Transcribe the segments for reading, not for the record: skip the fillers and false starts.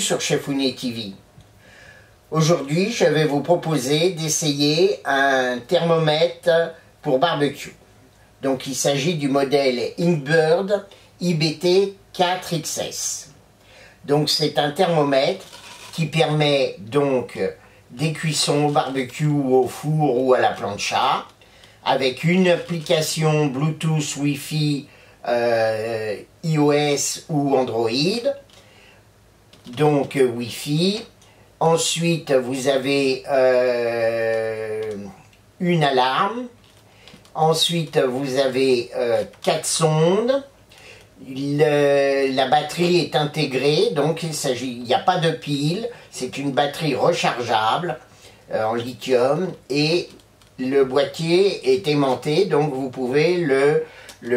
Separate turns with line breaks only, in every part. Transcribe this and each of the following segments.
sur Chefounet TV. Aujourd'hui, je vais vous proposer d'essayer un thermomètre pour barbecue. Donc il s'agit du modèle Inkbird IBT 4XS. Donc c'est un thermomètre qui permet donc des cuissons au barbecue, au four ou à la plancha, avec une application Bluetooth, Wi-Fi, iOS ou Android, donc Wi-Fi. Ensuite, vous avez une alarme. Ensuite, vous avez 4 sondes. La batterie est intégrée, donc il n'y a pas de pile. C'est une batterie rechargeable en lithium et le boîtier est aimanté, donc vous pouvez le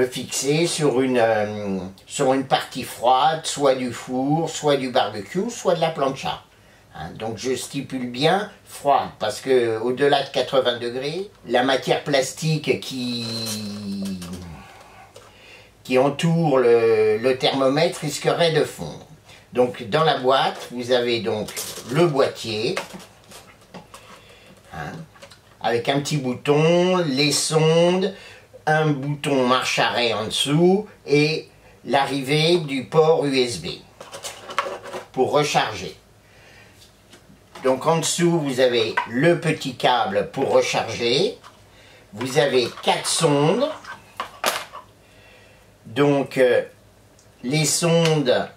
fixer sur une partie froide, soit du four, soit du barbecue, soit de la plancha. Donc je stipule bien froide, parce que au-delà de 80 degrés, la matière plastique qui entoure le thermomètre risquerait de fondre. Donc dans la boîte, vous avez donc le boîtier, avec un petit bouton, les sondes, un bouton marche-arrêt en dessous et l'arrivée du port USB pour recharger. Donc en dessous, vous avez le petit câble pour recharger. Vous avez 4 sondes. Donc les sondes,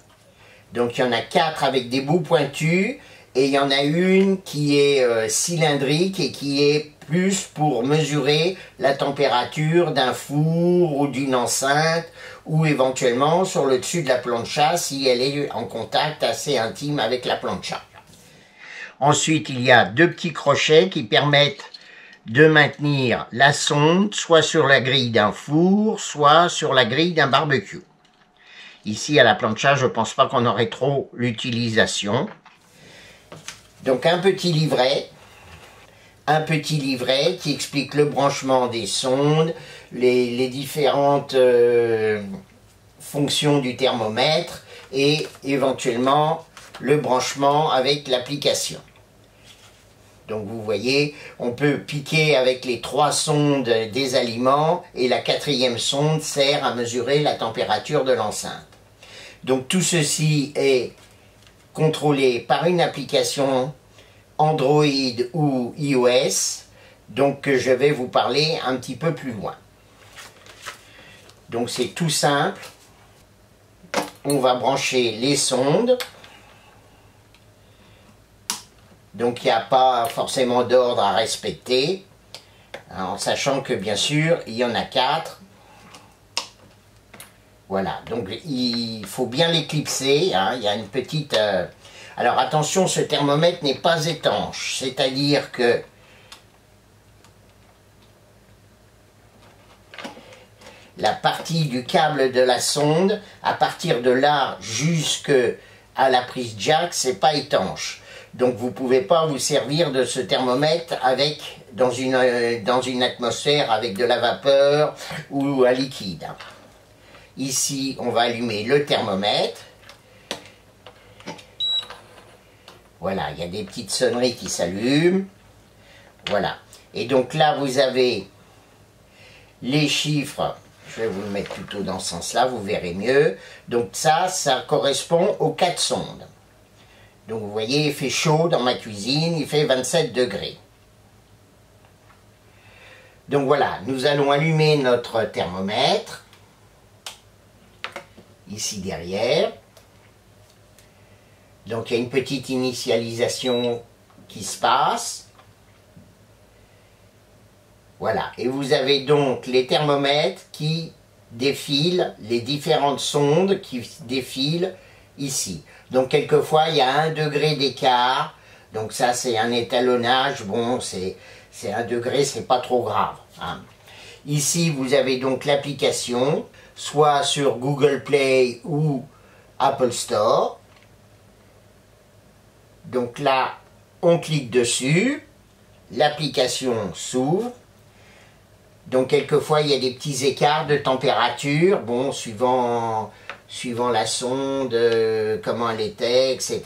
donc il y en a 4 avec des bouts pointus et il y en a une qui est cylindrique et qui est plus pour mesurer la température d'un four ou d'une enceinte ou éventuellement sur le dessus de la plancha si elle est en contact assez intime avec la plancha. Ensuite, il y a 2 petits crochets qui permettent de maintenir la sonde soit sur la grille d'un four, soit sur la grille d'un barbecue. Ici, à la plancha, je ne pense pas qu'on aurait trop l'utilisation. Donc, un petit livret qui explique le branchement des sondes, les différentes fonctions du thermomètre et éventuellement le branchement avec l'application. Donc vous voyez, on peut piquer avec les 3 sondes des aliments et la 4e sonde sert à mesurer la température de l'enceinte. Donc tout ceci est contrôlé par une application Android ou iOS, donc que je vais vous parler un petit peu plus loin. Donc c'est tout simple. On va brancher les sondes. Donc il n'y a pas forcément d'ordre à respecter, en sachant que bien sûr il y en a 4. Voilà, donc il faut bien les clipser, il y a une petite... Alors attention, ce thermomètre n'est pas étanche, c'est-à-dire que la partie du câble de la sonde, à partir de là jusqu'à la prise jack, c'est pas étanche. Donc vous ne pouvez pas vous servir de ce thermomètre dans une atmosphère avec de la vapeur ou un liquide. Ici, on va allumer le thermomètre. Voilà, il y a des petites sonneries qui s'allument. Voilà. Et donc là, vous avez les chiffres. Je vais vous le mettre plutôt dans ce sens-là, vous verrez mieux. Donc ça correspond aux 4 sondes. Donc vous voyez, il fait chaud dans ma cuisine, il fait 27 degrés. Donc voilà, nous allons allumer notre thermomètre, ici derrière. Donc il y a une petite initialisation qui se passe. Voilà, et vous avez donc les thermomètres qui défilent, les différentes sondes qui défilent ici. Donc quelquefois il y a 1 degré d'écart, donc ça c'est un étalonnage, bon c'est 1 degré, c'est pas trop grave. Ici vous avez donc l'application, soit sur Google Play ou Apple Store. Donc là on clique dessus, l'application s'ouvre. Donc quelquefois il y a des petits écarts de température, bon suivant suivant la sonde, comment elle était, etc.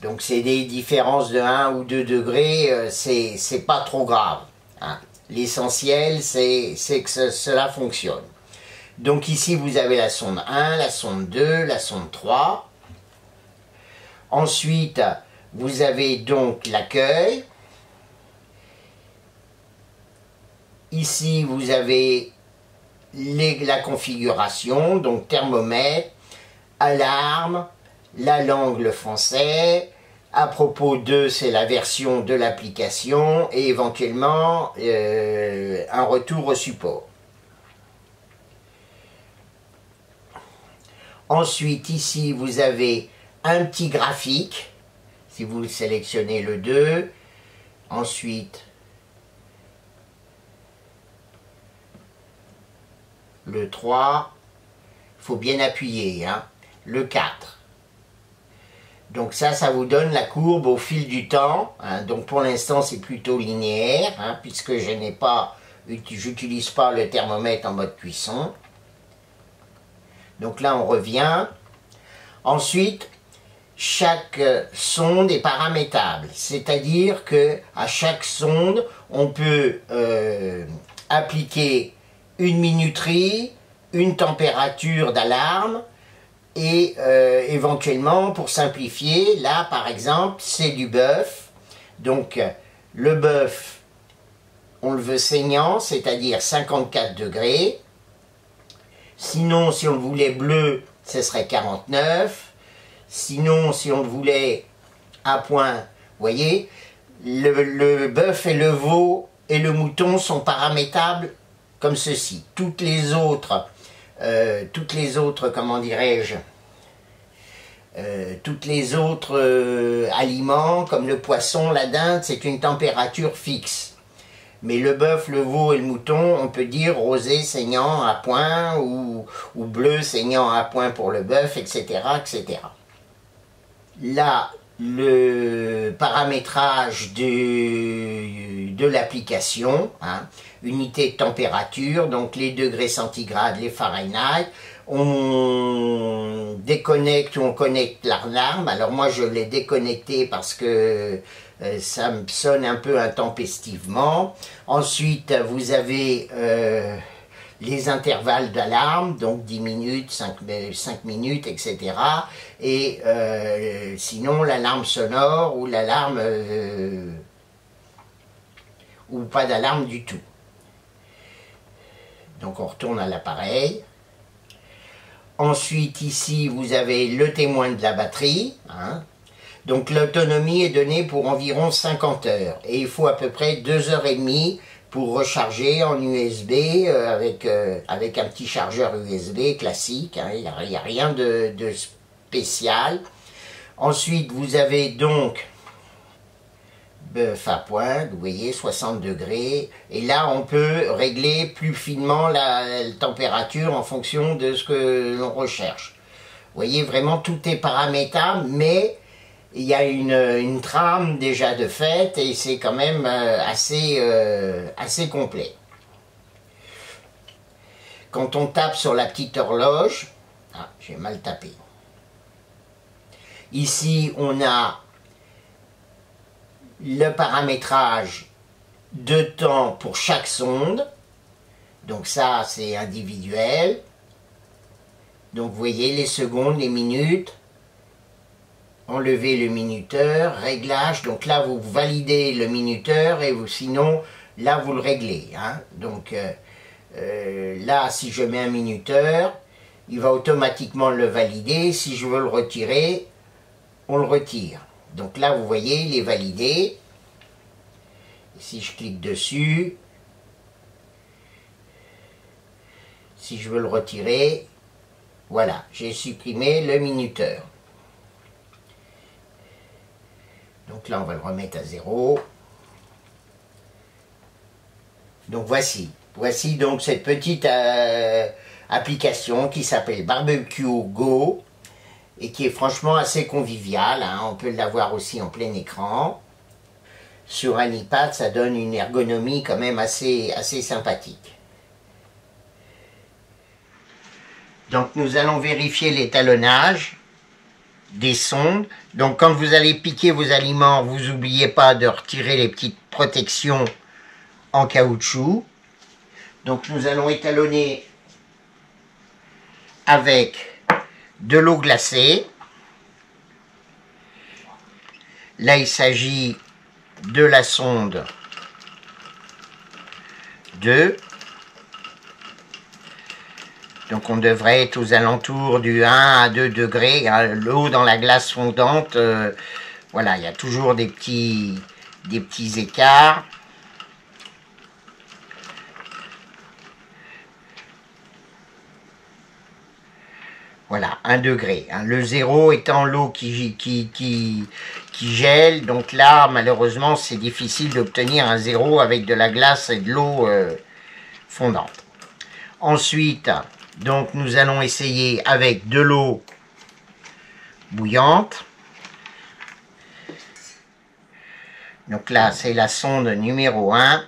Donc c'est des différences de 1 ou 2 degrés, c'est pas trop grave, hein. L'essentiel, c'est que cela fonctionne. Donc ici, vous avez la sonde 1, la sonde 2, la sonde 3. Ensuite, vous avez donc l'accueil. Ici, vous avez la configuration, donc thermomètre, alarme, la langue, le français. À propos de, c'est la version de l'application et éventuellement un retour au support. Ensuite, ici, vous avez un petit graphique, si vous sélectionnez le 2. Ensuite, le 3. Il faut bien appuyer, hein. Le 4. Donc ça vous donne la courbe au fil du temps, hein. Donc pour l'instant, c'est plutôt linéaire, hein, puisque j'utilise pas le thermomètre en mode cuisson. Donc là, on revient. Ensuite, chaque sonde est paramétrable, c'est-à-dire que à chaque sonde, on peut appliquer une minuterie, une température d'alarme, et éventuellement, pour simplifier, là par exemple, c'est du bœuf. Donc le bœuf, on le veut saignant, c'est-à-dire 54 degrés. Sinon, si on le voulait bleu, ce serait 49. Sinon, si on le voulait à point, vous voyez, le bœuf et le veau et le mouton sont paramétrables comme ceci. Toutes les autres, comment dirais-je, toutes les autres aliments, comme le poisson, la dinde, c'est une température fixe. Mais le bœuf, le veau et le mouton, on peut dire rosé saignant à point ou bleu saignant à point pour le bœuf, etc., etc. Là, le paramétrage de l'application, hein, unité de température, donc les degrés centigrades, les Fahrenheit, on déconnecte ou on connecte l'alarme. Alors moi je l'ai déconnecté parce que ça me sonne un peu intempestivement. Ensuite vous avez les intervalles d'alarme, donc 10 minutes, 5 minutes, etc. Et sinon l'alarme sonore ou l'alarme ou pas d'alarme du tout. Donc on retourne à l'appareil. Ensuite, ici, vous avez le témoin de la batterie, hein. Donc l'autonomie est donnée pour environ 50 heures. Et il faut à peu près 2 heures et demie pour recharger en USB avec un petit chargeur USB classique, hein. Il n'y a rien de spécial. Ensuite, vous avez donc bœuf à pointe, vous voyez, 60 degrés. Et là, on peut régler plus finement la température en fonction de ce que l'on recherche. Vous voyez, vraiment, tout est paramétrable, mais il y a une trame déjà de fait et c'est quand même assez complet. Quand on tape sur la petite horloge, ah, j'ai mal tapé. Ici, on a le paramétrage de temps pour chaque sonde. Donc ça, c'est individuel. Donc vous voyez les secondes, les minutes. Enlever le minuteur, réglage. Donc là, vous validez le minuteur et sinon, là, vous le réglez, hein. Donc là, si je mets un minuteur, il va automatiquement le valider. Si je veux le retirer, on le retire. Donc là, vous voyez, il est validé. Si je clique dessus, si je veux le retirer, voilà, j'ai supprimé le minuteur. Donc là, on va le remettre à 0. Donc voici donc cette petite application qui s'appelle Barbecue Go et qui est franchement assez conviviale, hein. On peut l'avoir aussi en plein écran. Sur un iPad, ça donne une ergonomie quand même assez sympathique. Donc nous allons vérifier l'étalonnage des sondes. Donc quand vous allez piquer vos aliments, vous n'oubliez pas de retirer les petites protections en caoutchouc. Donc nous allons étalonner avec de l'eau glacée. Là il s'agit de la sonde 2. Donc on devrait être aux alentours du 1 à 2 degrés. L'eau dans la glace fondante, voilà, il y a toujours des petits écarts. Voilà, 1 degré. Le 0 étant l'eau qui gèle. Donc là, malheureusement, c'est difficile d'obtenir un 0 avec de la glace et de l'eau fondante. Ensuite, donc nous allons essayer avec de l'eau bouillante. Donc là, c'est la sonde numéro 1.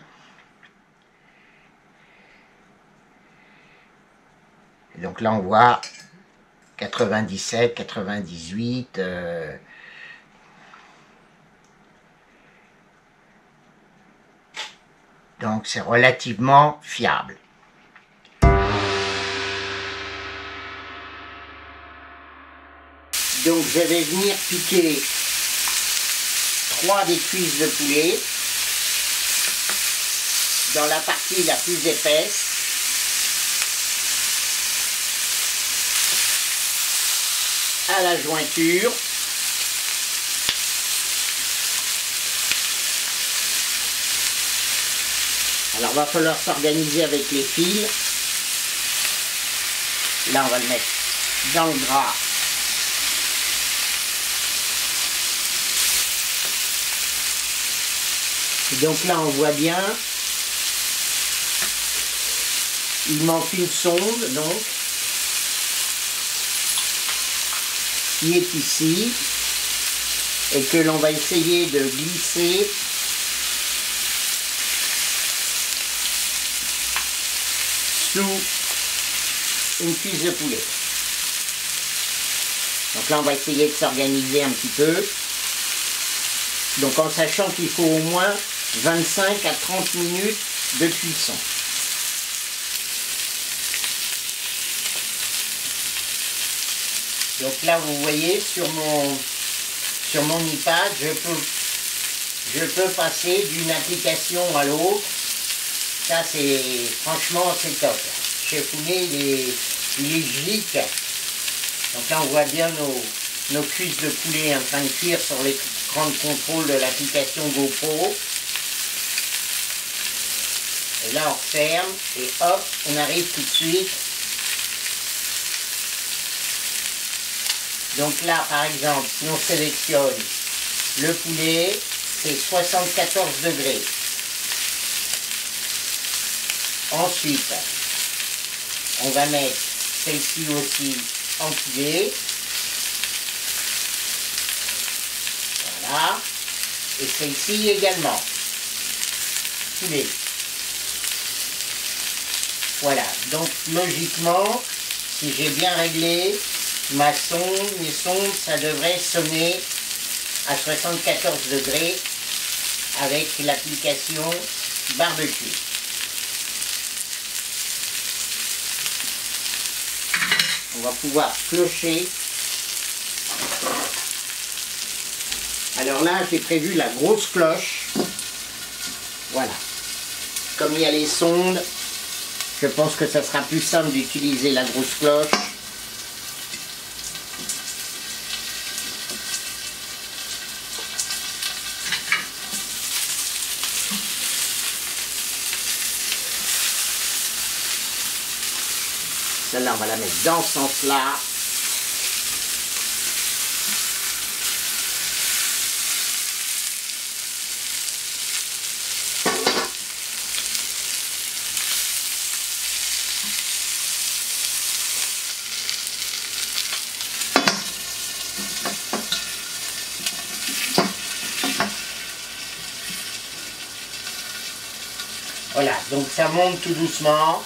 Donc là, on voit 97, 98. Donc c'est relativement fiable. Donc je vais venir piquer 3 des cuisses de poulet dans la partie la plus épaisse. À la jointure. Alors il va falloir s'organiser avec les fils. Là on va le mettre dans le gras. Et donc là on voit bien, il manque une sonde donc, qui est ici, et que l'on va essayer de glisser sous une cuisse de poulet. Donc là on va essayer de s'organiser un petit peu. Donc en sachant qu'il faut au moins 25 à 30 minutes de cuisson. Donc là vous voyez sur mon iPad, je peux passer d'une application à l'autre. Ça c'est franchement c'est top. Chef Founet il est gic. Donc là on voit bien nos cuisses de poulet en train de cuire sur l'écran de contrôle de l'application GoPro. Et là on ferme et hop, on arrive tout de suite. Donc là par exemple, si on sélectionne le poulet, c'est 74 degrés. Ensuite, on va mettre celle-ci aussi en poulet. Voilà. Et celle-ci également. Poulet. Voilà. Donc logiquement, si j'ai bien réglé mes sondes, ça devrait sonner à 74 degrés avec l'application barbecue. On va pouvoir clocher. Alors là, j'ai prévu la grosse cloche. Voilà. Comme il y a les sondes, je pense que ça sera plus simple d'utiliser la grosse cloche. Celle-là, on va la mettre dans ce sens-là. Voilà, donc ça monte tout doucement.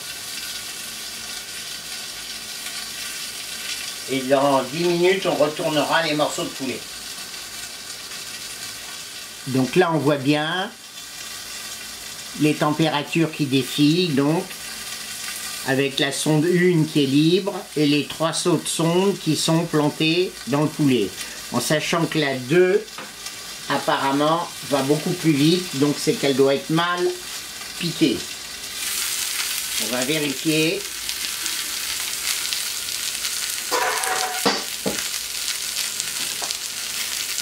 Et dans 10 minutes, on retournera les morceaux de poulet. Donc là, on voit bien les températures qui défilent, donc, avec la sonde 1 qui est libre et les 3 autres sondes qui sont plantées dans le poulet. En sachant que la 2, apparemment, va beaucoup plus vite, donc c'est qu'elle doit être mal piquée. On va vérifier.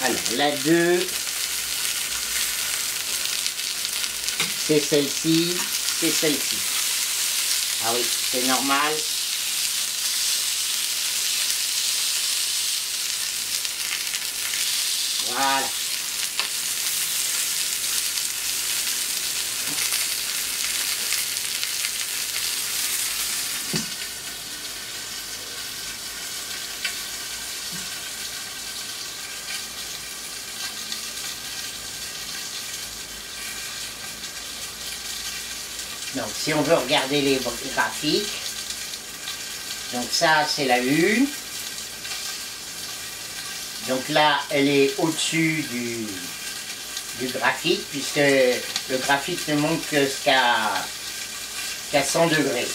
Alors, la 2, c'est celle-ci, c'est celle-ci. Ah oui, c'est normal. Voilà. Donc si on veut regarder les graphiques, donc ça c'est la 1. Donc là elle est au-dessus du graphique, puisque le graphique ne monte que qu'à 100 degrés.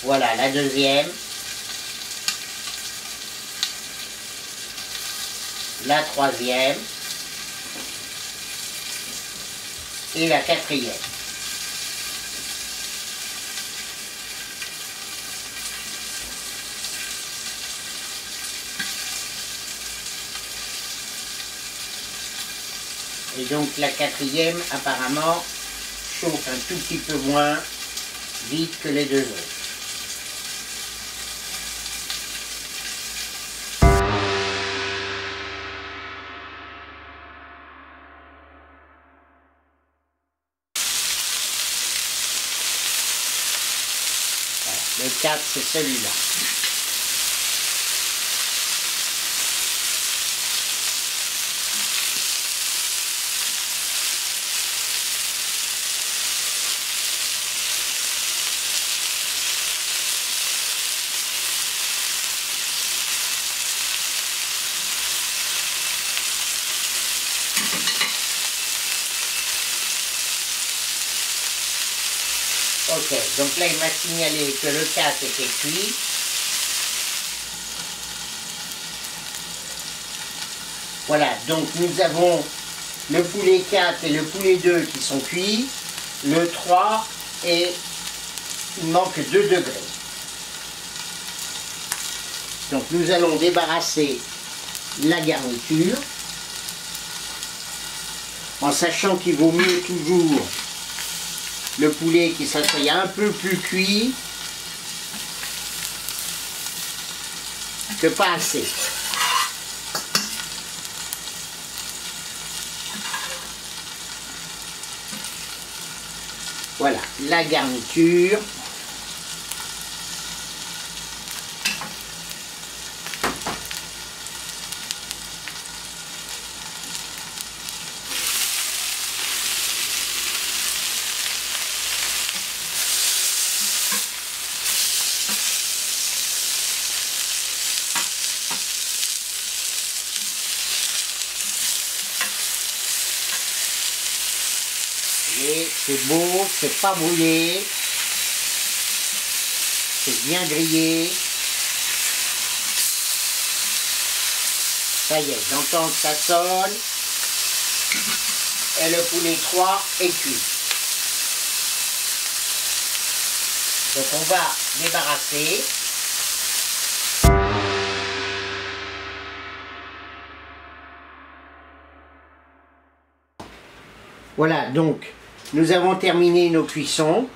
Voilà la 2e. La 3e. Et la 4e. Et donc la 4e apparemment chauffe un tout petit peu moins vite que les 2 autres. Voilà, le 4 c'est celui-là. Ok, donc là il m'a signalé que le 4 était cuit. Voilà, donc nous avons le poulet 4 et le poulet 2 qui sont cuits. Le 3, et il manque 2 degrés. Donc nous allons débarrasser la garniture, en sachant qu'il vaut mieux toujours le poulet qui soit un peu plus cuit que pas assez. Voilà, la garniture. C'est beau, c'est pas brouillé, c'est bien grillé. Ça y est, j'entends que ça sonne. Et le poulet 3 est cuit. Donc on va débarrasser. Voilà, donc nous avons terminé nos cuissons.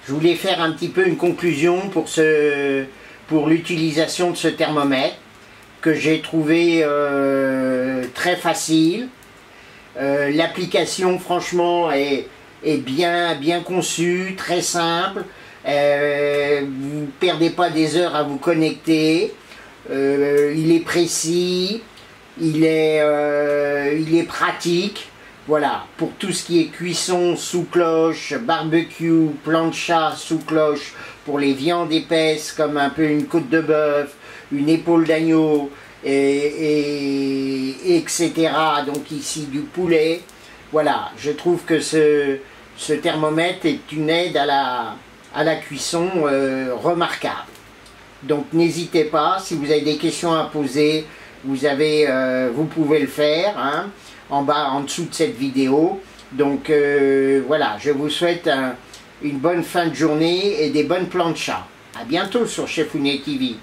Je voulais faire un petit peu une conclusion pour l'utilisation de ce thermomètre que j'ai trouvé très facile. L'application franchement est bien conçue, très simple. Vous ne perdez pas des heures à vous connecter. Il est précis, il est pratique. Voilà, pour tout ce qui est cuisson sous cloche, barbecue, plancha sous cloche, pour les viandes épaisses comme un peu une côte de bœuf, une épaule d'agneau, etc. Donc ici du poulet. Voilà, je trouve que ce thermomètre est une aide à la cuisson remarquable. Donc n'hésitez pas, si vous avez des questions à poser, vous pouvez le faire, hein, en bas, en dessous de cette vidéo. Donc voilà, je vous souhaite une bonne fin de journée et des bonnes planchas. À bientôt sur Chefounet TV.